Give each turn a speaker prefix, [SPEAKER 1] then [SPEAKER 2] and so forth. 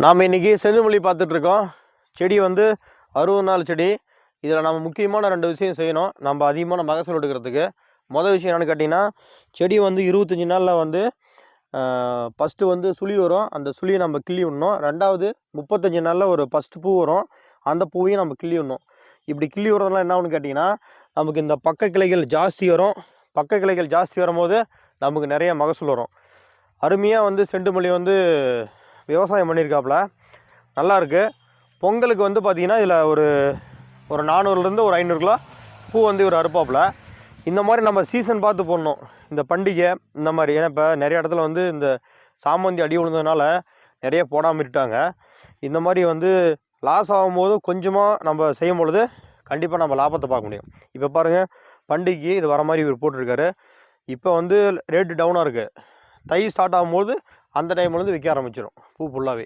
[SPEAKER 1] நாம் இன்றைக்கி செந்துமல்லி பார்த்துட்ருக்கோம். செடி வந்து 60 நாள் செடி. இதில் நம்ம முக்கியமான 2 விஷயம் செய்யணும் நம்ம அதிகமான மகசூல் எடுக்கிறதுக்கு. மொதல் விஷயம் என்னென்னு கேட்டிங்கன்னா, செடி வந்து 25 நாளில் வந்து ஃபஸ்ட்டு வந்து சுழி வரும். அந்த சுழியை நம்ம கிள்ளி விடணும். 2வது 35 நாளில் ஒரு ஃபஸ்ட்டு பூ வரும். அந்த பூவையும் நம்ம கிள்ளி விடணும். இப்படி கிள்ளி விடுறதுனால என்ன ஆகுன்னு கேட்டிங்கன்னா, நமக்கு இந்த பக்க கிளைகள் ஜாஸ்தி வரும். பக்க கிளைகள் ஜாஸ்தி வரும்போது நமக்கு நிறைய மகசூல் வரும். அருமையாக வந்து செண்டுமல்லி வந்து விவசாயம் பண்ணியிருக்காப்புல, நல்லாயிருக்கு. பொங்கலுக்கு வந்து பார்த்திங்கன்னா இதில் ஒரு 400லேருந்து ஒரு 500 கிலோ பூ வந்து இவர் அறுப்பாப்புல. இந்த மாதிரி நம்ம சீசன் பார்த்து போடணும். இந்த பண்டிகை இந்த மாதிரி, ஏன்னா இப்போ நிறைய இடத்துல வந்து இந்த சாமந்தி அடி விழுந்ததுனால நிறைய போடாமல் விட்டுட்டாங்க. இந்த மாதிரி வந்து லாஸ் ஆகும்போது கொஞ்சமாக நம்ம செய்யும் பொழுது கண்டிப்பாக நம்ம லாபத்தை பார்க்க முடியும். இப்போ பாருங்கள், பண்டிகைக்கு இது வர மாதிரி இவர் போட்டிருக்காரு. இப்போ வந்து ரேட்டு டவுனாக இருக்குது. தை ஸ்டார்ட் ஆகும்போது அந்த டைம்லேருந்து விற்க ஆரம்பிச்சிடும் பூ ஃபுல்லாகவே.